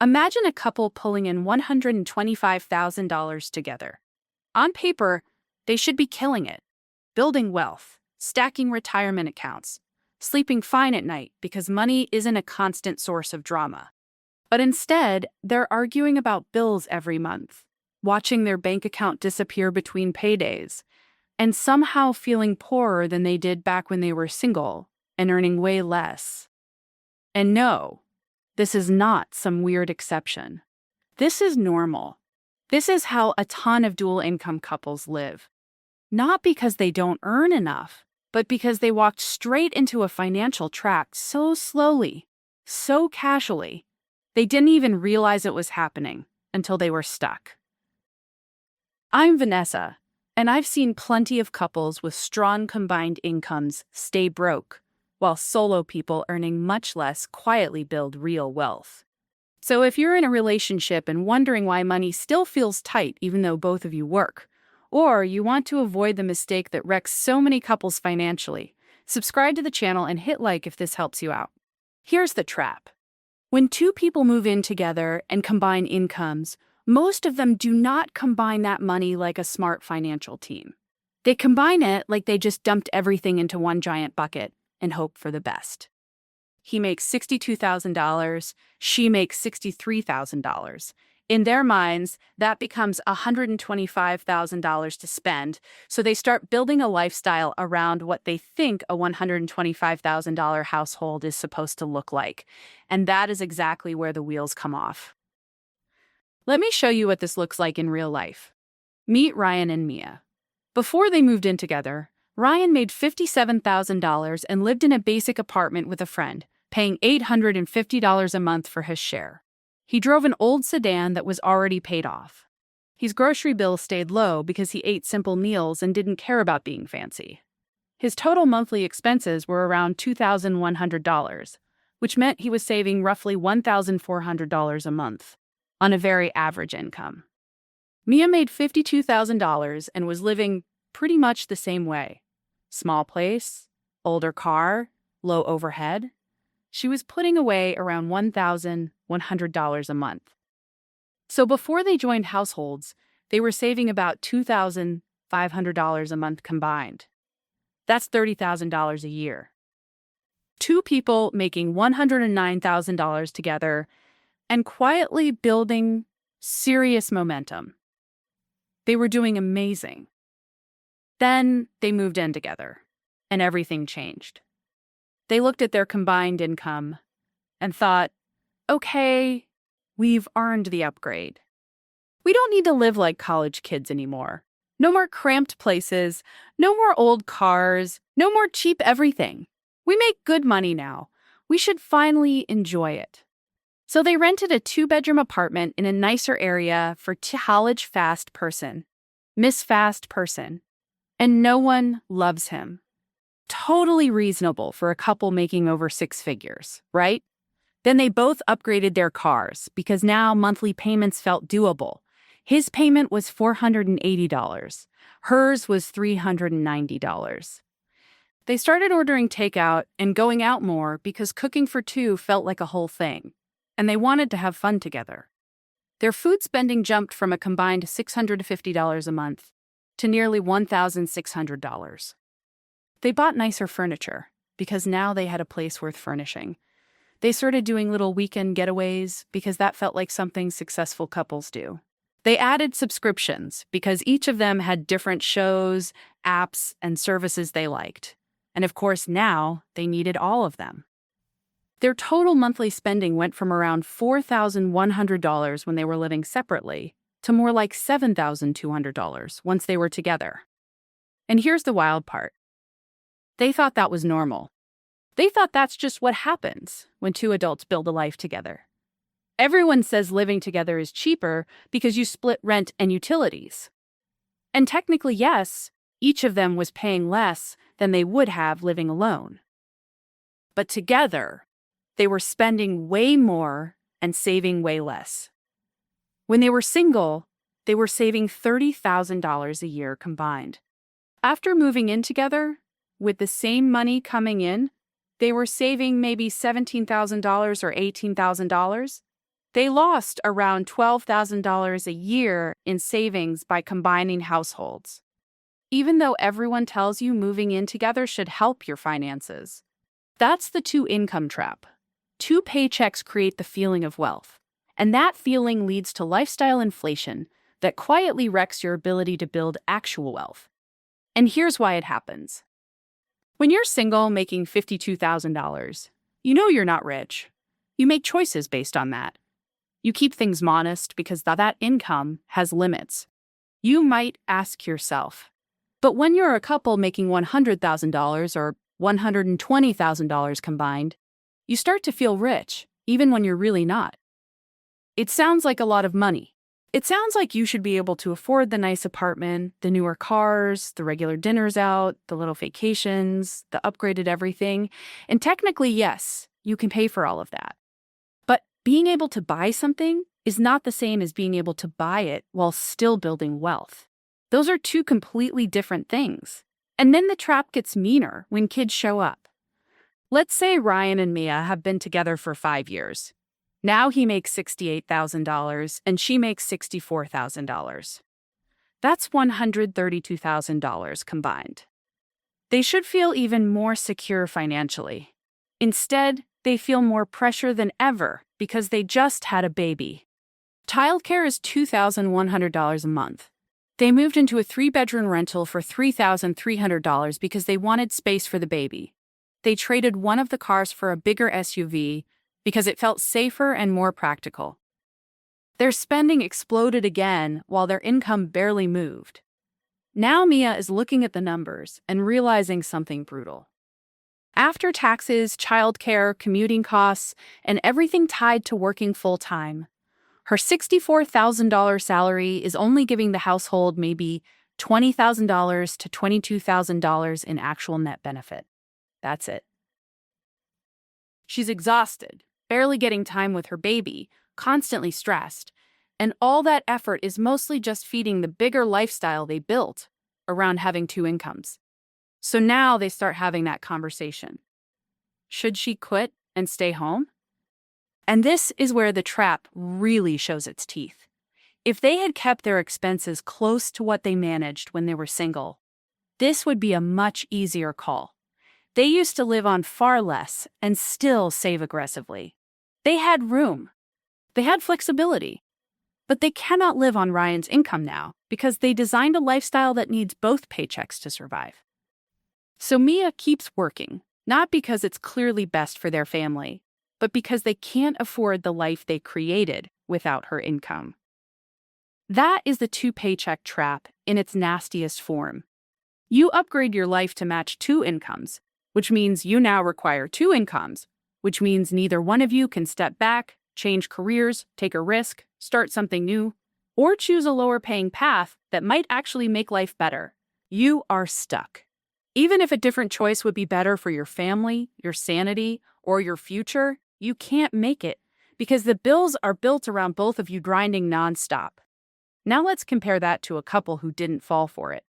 Imagine a couple pulling in $125,000 together. On paper, they should be killing it, building wealth, stacking retirement accounts, sleeping fine at night because money isn't a constant source of drama. But instead, they're arguing about bills every month, watching their bank account disappear between paydays, and somehow feeling poorer than they did back when they were single and earning way less. And no, this is not some weird exception. This is normal. This is how a ton of dual-income couples live. Not because they don't earn enough, but because they walked straight into a financial trap so slowly, so casually, they didn't even realize it was happening until they were stuck. I'm Vanessa, and I've seen plenty of couples with strong combined incomes stay broke, while solo people earning much less quietly build real wealth. So if you're in a relationship and wondering why money still feels tight even though both of you work, or you want to avoid the mistake that wrecks so many couples financially, subscribe to the channel and hit like if this helps you out. Here's the trap. When two people move in together and combine incomes, most of them do not combine that money like a smart financial team. They combine it like they just dumped everything into one giant bucket and hope for the best. He makes $62,000, she makes $63,000. In their minds, that becomes $125,000 to spend, so they start building a lifestyle around what they think a $125,000 household is supposed to look like. And that is exactly where the wheels come off. Let me show you what this looks like in real life. Meet Ryan and Mia. Before they moved in together, Ryan made $57,000 and lived in a basic apartment with a friend, paying $850 a month for his share. He drove an old sedan that was already paid off. His grocery bill stayed low because he ate simple meals and didn't care about being fancy. His total monthly expenses were around $2,100, which meant he was saving roughly $1,400 a month on a very average income. Mia made $52,000 and was living pretty much the same way. Small place, older car, low overhead. She was putting away around $1,100 a month. So before they joined households, they were saving about $2,500 a month combined. That's $30,000 a year. Two people making $109,000 together and quietly building serious momentum. They were doing amazing. Then they moved in together, and everything changed. They looked at their combined income and thought, okay, we've earned the upgrade. We don't need to live like college kids anymore. No more cramped places, no more old cars, no more cheap everything. We make good money now. We should finally enjoy it. So they rented a 2-bedroom apartment in a nicer area for college fast person, Miss Fast Person. And no one loves him. Totally reasonable for a couple making over 6 figures, right? Then they both upgraded their cars because now monthly payments felt doable. His payment was $480. Hers was $390. They started ordering takeout and going out more because cooking for two felt like a whole thing, and they wanted to have fun together. Their food spending jumped from a combined $650 a month to nearly $1,600. They bought nicer furniture because now they had a place worth furnishing. They started doing little weekend getaways because that felt like something successful couples do. They added subscriptions because each of them had different shows, apps, and services they liked. And of course, now they needed all of them. Their total monthly spending went from around $4,100 when they were living separately to more like $7,200 once they were together. And here's the wild part. They thought that was normal. They thought that's just what happens when two adults build a life together. Everyone says living together is cheaper because you split rent and utilities. And technically, yes, each of them was paying less than they would have living alone. But together, they were spending way more and saving way less. When they were single, they were saving $30,000 a year combined. After moving in together, with the same money coming in, they were saving maybe $17,000 or $18,000. They lost around $12,000 a year in savings by combining households, even though everyone tells you moving in together should help your finances. That's the two-income trap. Two paychecks create the feeling of wealth, and that feeling leads to lifestyle inflation that quietly wrecks your ability to build actual wealth. And here's why it happens. When you're single making $52,000, you know you're not rich. You make choices based on that. You keep things modest because that income has limits. You might ask yourself, but when you're a couple making $100,000 or $120,000 combined, you start to feel rich, even when you're really not. It sounds like a lot of money. It sounds like you should be able to afford the nice apartment, the newer cars, the regular dinners out, the little vacations, the upgraded everything. And technically, yes, you can pay for all of that. But being able to buy something is not the same as being able to buy it while still building wealth. Those are two completely different things. And then the trap gets meaner when kids show up. Let's say Ryan and Mia have been together for 5 years. Now he makes $68,000 and she makes $64,000. That's $132,000 combined. They should feel even more secure financially. Instead, they feel more pressure than ever because they just had a baby. Childcare is $2,100 a month. They moved into a 3-bedroom rental for $3,300 because they wanted space for the baby. They traded one of the cars for a bigger SUV because it felt safer and more practical. Their spending exploded again while their income barely moved. Now Mia is looking at the numbers and realizing something brutal. After taxes, childcare, commuting costs, and everything tied to working full-time, her $64,000 salary is only giving the household maybe $20,000 to $22,000 in actual net benefit. That's it. She's exhausted, barely getting time with her baby, constantly stressed, and all that effort is mostly just feeding the bigger lifestyle they built around having 2 incomes. So now they start having that conversation. Should she quit and stay home? And this is where the trap really shows its teeth. If they had kept their expenses close to what they managed when they were single, this would be a much easier call. They used to live on far less and still save aggressively. They had room. They had flexibility. But they cannot live on Ryan's income now because they designed a lifestyle that needs both paychecks to survive. So Mia keeps working, not because it's clearly best for their family, but because they can't afford the life they created without her income. That is the two-paycheck trap in its nastiest form. You upgrade your life to match 2 incomes, which means you now require 2 incomes, which means neither one of you can step back, change careers, take a risk, start something new, or choose a lower-paying path that might actually make life better. You are stuck. Even if a different choice would be better for your family, your sanity, or your future, you can't make it because the bills are built around both of you grinding nonstop. Now let's compare that to a couple who didn't fall for it.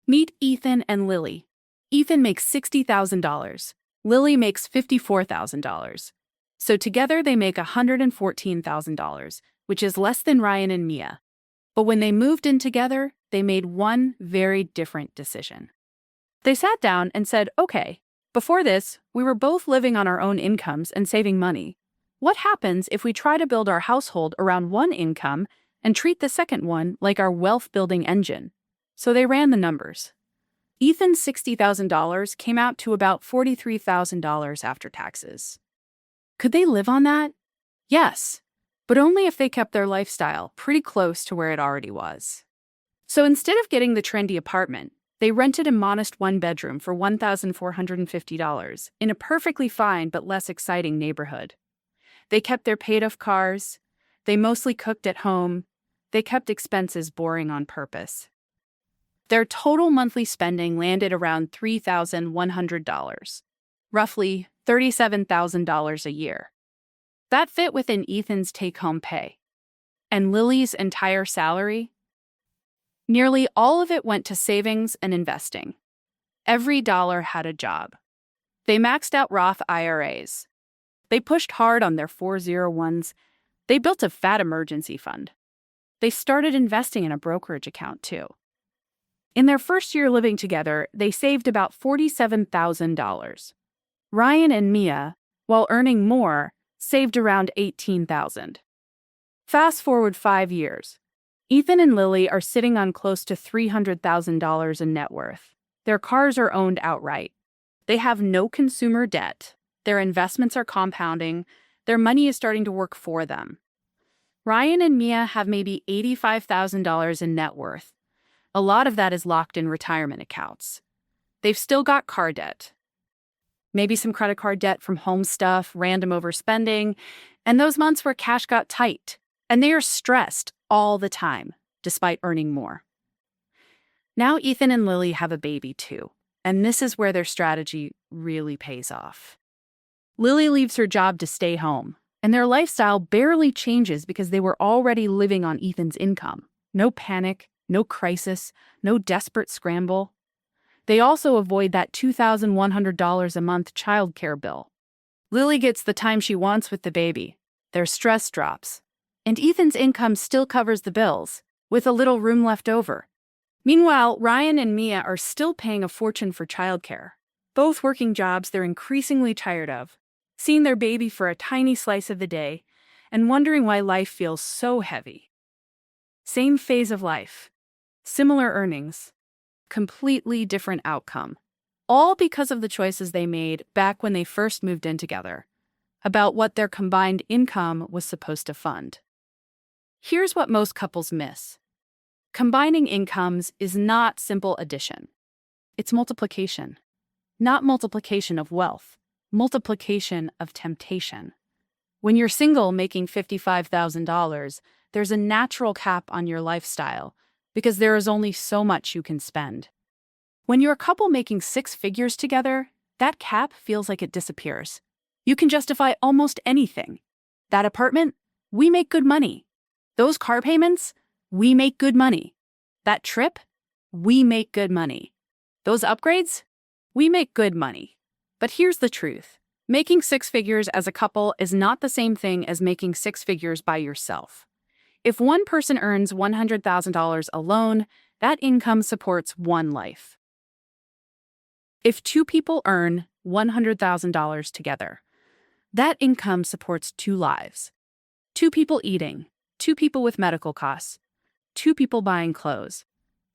Meet Ethan and Lily. Ethan makes $60,000. Lily makes $54,000. So together they make $114,000, which is less than Ryan and Mia. But when they moved in together, they made one very different decision. They sat down and said, okay, before this, we were both living on our own incomes and saving money. What happens if we try to build our household around one income and treat the second one like our wealth-building engine? So they ran the numbers. Ethan's $60,000 came out to about $43,000 after taxes. Could they live on that? Yes, but only if they kept their lifestyle pretty close to where it already was. So instead of getting the trendy apartment, they rented a modest 1-bedroom for $1,450 in a perfectly fine but less exciting neighborhood. They kept their paid-off cars. They mostly cooked at home. They kept expenses boring on purpose. Their total monthly spending landed around $3,100, roughly $37,000 a year. That fit within Ethan's take-home pay. And Lily's entire salary? Nearly all of it went to savings and investing. Every dollar had a job. They maxed out Roth IRAs. They pushed hard on their 401s, They built a fat emergency fund. They started investing in a brokerage account, too. In their first year living together, they saved about $47,000. Ryan and Mia, while earning more, saved around $18,000. Fast forward 5 years. Ethan and Lily are sitting on close to $300,000 in net worth. Their cars are owned outright. They have no consumer debt. Their investments are compounding. Their money is starting to work for them. Ryan and Mia have maybe $85,000 in net worth. A lot of that is locked in retirement accounts. They've still got car debt. Maybe some credit card debt from home stuff, random overspending, and those months where cash got tight. And they are stressed all the time, despite earning more. Now Ethan and Lily have a baby too, and this is where their strategy really pays off. Lily leaves her job to stay home, and their lifestyle barely changes because they were already living on Ethan's income. No panic, no crisis, no desperate scramble. They also avoid that $2,100 a month childcare bill. Lily gets the time she wants with the baby. Their stress drops. And Ethan's income still covers the bills, with a little room left over. Meanwhile, Ryan and Mia are still paying a fortune for childcare. Both working jobs they're increasingly tired of, seeing their baby for a tiny slice of the day, and wondering why life feels so heavy. Same phase of life, similar earnings, completely different outcome. All because of the choices they made back when they first moved in together, about what their combined income was supposed to fund. Here's what most couples miss. Combining incomes is not simple addition. It's multiplication. Not multiplication of wealth, multiplication of temptation. When you're single making $55,000, there's a natural cap on your lifestyle because there is only so much you can spend. When you're a couple making 6 figures together, that cap feels like it disappears. You can justify almost anything. That apartment? We make good money. Those car payments? We make good money. That trip? We make good money. Those upgrades? We make good money. But here's the truth. Making 6 figures as a couple is not the same thing as making 6 figures by yourself. If one person earns $100,000 alone, that income supports one life. If 2 people earn $100,000 together, that income supports 2 lives. 2 people eating, 2 people with medical costs, 2 people buying clothes,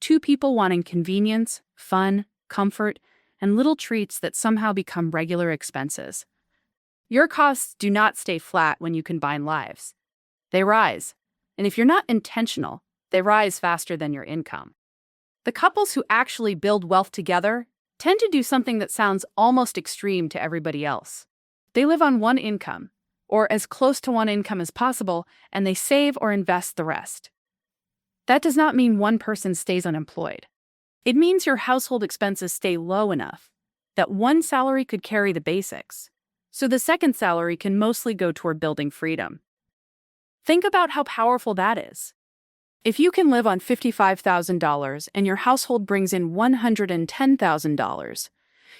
2 people wanting convenience, fun, comfort, and little treats that somehow become regular expenses. Your costs do not stay flat when you combine lives. They rise, and if you're not intentional, they rise faster than your income. The couples who actually build wealth together tend to do something that sounds almost extreme to everybody else. They live on one income, or as close to one income as possible, and they save or invest the rest. That does not mean one person stays unemployed. It means your household expenses stay low enough that one salary could carry the basics, so the second salary can mostly go toward building freedom. Think about how powerful that is. If you can live on $55,000 and your household brings in $110,000,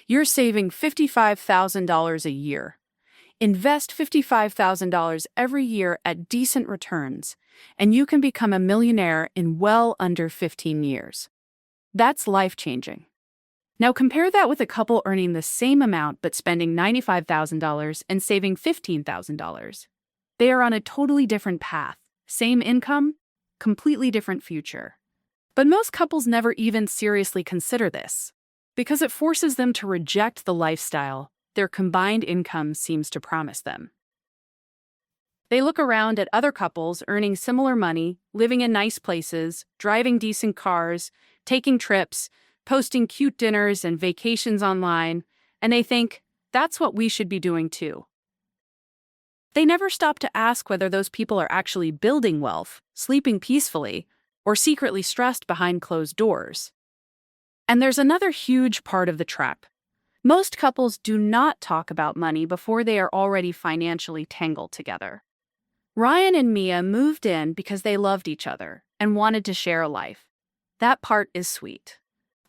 you're saving $55,000 a year. Invest $55,000 every year at decent returns, and you can become a millionaire in well under 15 years. That's life-changing. Now compare that with a couple earning the same amount but spending $95,000 and saving $15,000. They are on a totally different path. Same income, completely different future. But most couples never even seriously consider this, because it forces them to reject the lifestyle their combined income seems to promise them. They look around at other couples earning similar money, living in nice places, driving decent cars, taking trips, posting cute dinners and vacations online, and they think, that's what we should be doing too. They never stop to ask whether those people are actually building wealth, sleeping peacefully, or secretly stressed behind closed doors. And there's another huge part of the trap. Most couples do not talk about money before they are already financially tangled together. Ryan and Mia moved in because they loved each other and wanted to share a life. That part is sweet.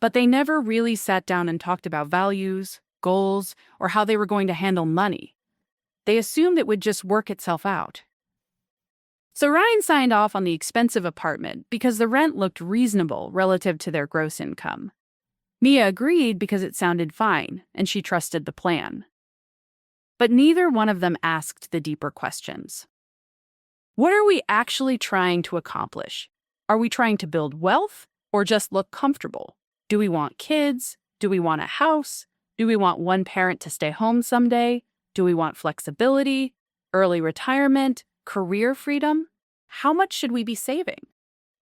But they never really sat down and talked about values, goals, or how they were going to handle money. They assumed it would just work itself out. So Ryan signed off on the expensive apartment because the rent looked reasonable relative to their gross income. Mia agreed because it sounded fine, and she trusted the plan. But neither one of them asked the deeper questions. What are we actually trying to accomplish? Are we trying to build wealth or just look comfortable? Do we want kids? Do we want a house? Do we want one parent to stay home someday? Do we want flexibility, early retirement, career freedom? How much should we be saving?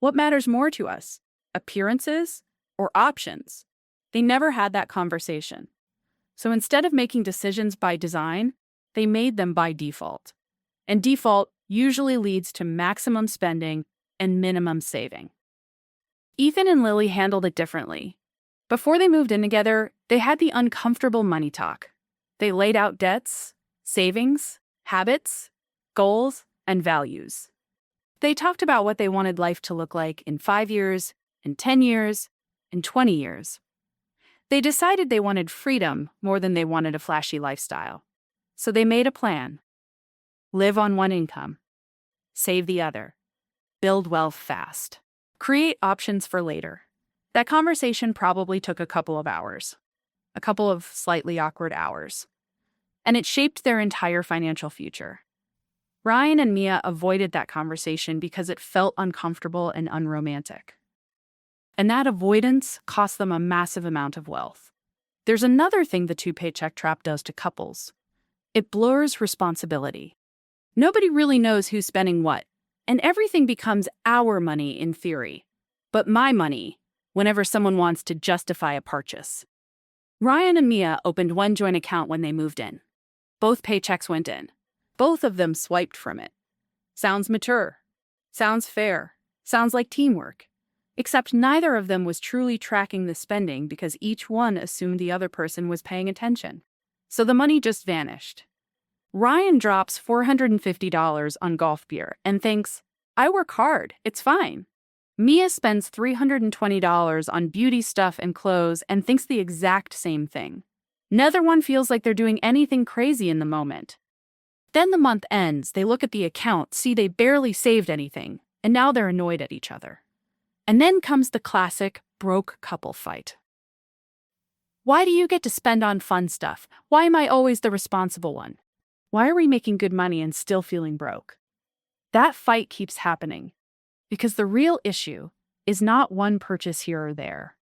What matters more to us? Appearances or options? They never had that conversation. So instead of making decisions by design, they made them by default. And default usually leads to maximum spending and minimum saving. Ethan and Lily handled it differently. Before they moved in together, they had the uncomfortable money talk. They laid out debts, savings, habits, goals, and values. They talked about what they wanted life to look like in 5 years, in 10 years, in 20 years. They decided they wanted freedom more than they wanted a flashy lifestyle. So they made a plan. Live on one income. Save the other. Build wealth fast. Create options for later. That conversation probably took a couple of hours. A couple of slightly awkward hours. And it shaped their entire financial future. Ryan and Mia avoided that conversation because it felt uncomfortable and unromantic. And that avoidance cost them a massive amount of wealth. There's another thing the two-paycheck trap does to couples. It blurs responsibility. Nobody really knows who's spending what, and everything becomes our money in theory, but my money whenever someone wants to justify a purchase. Ryan and Mia opened one joint account when they moved in. Both paychecks went in. Both of them swiped from it. Sounds mature. Sounds fair. Sounds like teamwork. Except neither of them was truly tracking the spending because each one assumed the other person was paying attention. So the money just vanished. Ryan drops $450 on golf gear and thinks, I work hard, it's fine. Mia spends $320 on beauty stuff and clothes and thinks the exact same thing. Neither one feels like they're doing anything crazy in the moment. Then the month ends, they look at the account, see they barely saved anything, and now they're annoyed at each other. And then comes the classic broke couple fight. Why do you get to spend on fun stuff? Why am I always the responsible one? Why are we making good money and still feeling broke? That fight keeps happening because the real issue is not one purchase here or there.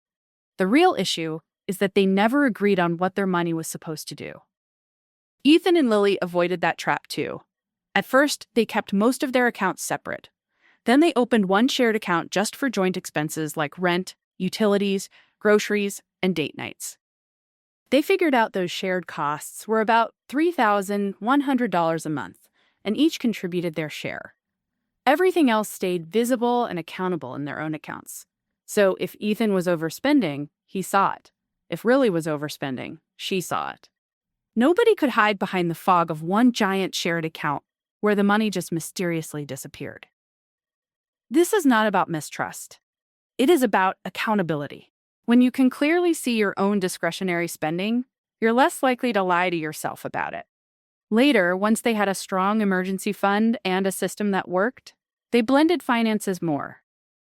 The real issue is that they never agreed on what their money was supposed to do. Ethan and Lily avoided that trap too. At first, they kept most of their accounts separate. Then they opened one shared account just for joint expenses like rent, utilities, groceries, and date nights. They figured out those shared costs were about $3,100 a month, and each contributed their share. Everything else stayed visible and accountable in their own accounts. So if Ethan was overspending, he saw it. If Lily was overspending, she saw it. Nobody could hide behind the fog of one giant shared account where the money just mysteriously disappeared. This is not about mistrust. It is about accountability. When you can clearly see your own discretionary spending, you're less likely to lie to yourself about it. Later, once they had a strong emergency fund and a system that worked, they blended finances more.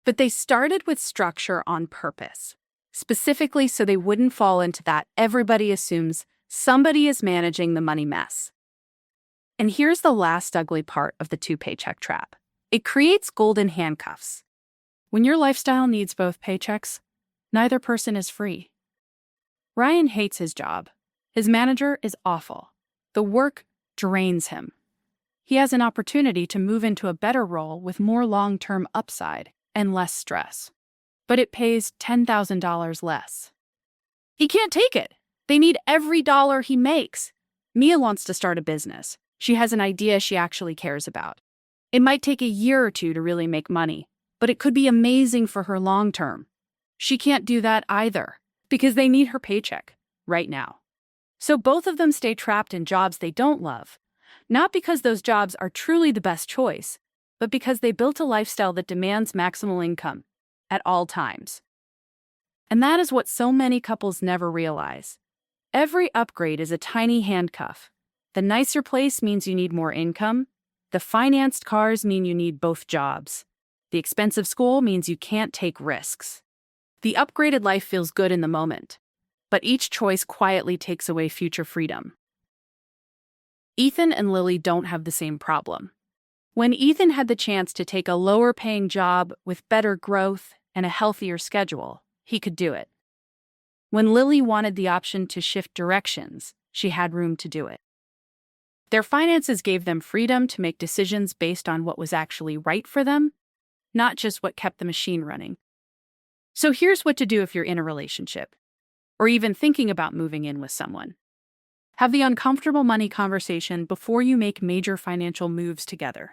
But they started with structure on purpose, specifically so they wouldn't fall into that everybody assumes somebody is managing the money mess. And here's the last ugly part of the two-paycheck trap. It creates golden handcuffs. When your lifestyle needs both paychecks, neither person is free. Ryan hates his job. His manager is awful. The work drains him. He has an opportunity to move into a better role with more long-term upside and less stress. But it pays $10,000 less. He can't take it. They need every dollar he makes. Mia wants to start a business. She has an idea she actually cares about. It might take a year or two to really make money, but it could be amazing for her long term. She can't do that either, because they need her paycheck right now. So both of them stay trapped in jobs they don't love, not because those jobs are truly the best choice, but because they built a lifestyle that demands maximal income at all times. And that is what so many couples never realize. Every upgrade is a tiny handcuff. The nicer place means you need more income. The financed cars mean you need both jobs. The expensive school means you can't take risks. The upgraded life feels good in the moment, but each choice quietly takes away future freedom. Ethan and Lily don't have the same problem. When Ethan had the chance to take a lower-paying job with better growth and a healthier schedule, he could do it. When Lily wanted the option to shift directions, she had room to do it. Their finances gave them freedom to make decisions based on what was actually right for them, not just what kept the machine running. So here's what to do if you're in a relationship, or even thinking about moving in with someone. Have the uncomfortable money conversation before you make major financial moves together.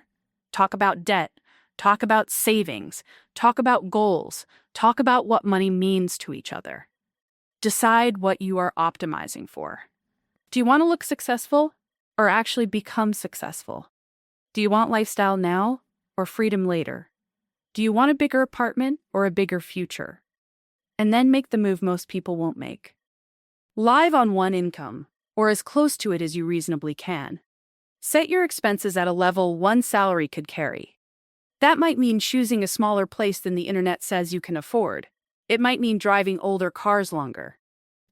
Talk about debt, talk about savings, talk about goals, talk about what money means to each other. Decide what you are optimizing for. Do you want to look successful or actually become successful? Do you want lifestyle now or freedom later? Do you want a bigger apartment or a bigger future? And then make the move most people won't make. Live on one income, or as close to it as you reasonably can. Set your expenses at a level one salary could carry. That might mean choosing a smaller place than the internet says you can afford. It might mean driving older cars longer.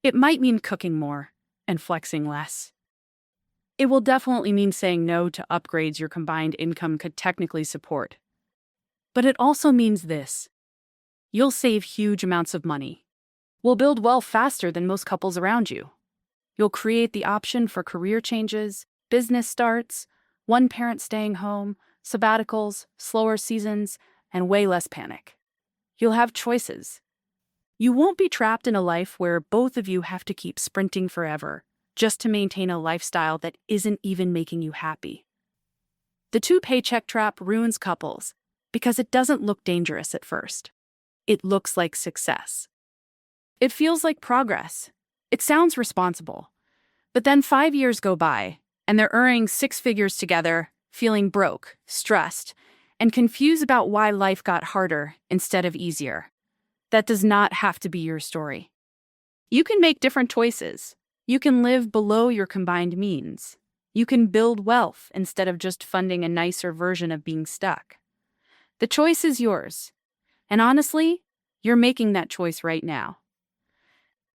It might mean cooking more and flexing less. It will definitely mean saying no to upgrades your combined income could technically support. But it also means this. You'll save huge amounts of money. Will build wealth faster than most couples around you. You'll create the option for career changes, business starts, one parent staying home, sabbaticals, slower seasons, and way less panic. You'll have choices. You won't be trapped in a life where both of you have to keep sprinting forever just to maintain a lifestyle that isn't even making you happy. The Paycheck Trap ruins couples because it doesn't look dangerous at first. It looks like success. It feels like progress. It sounds responsible. But then 5 years go by, and they're earning six figures together, feeling broke, stressed, and confused about why life got harder instead of easier. That does not have to be your story. You can make different choices. You can live below your combined means. You can build wealth instead of just funding a nicer version of being stuck. The choice is yours. And honestly, you're making that choice right now.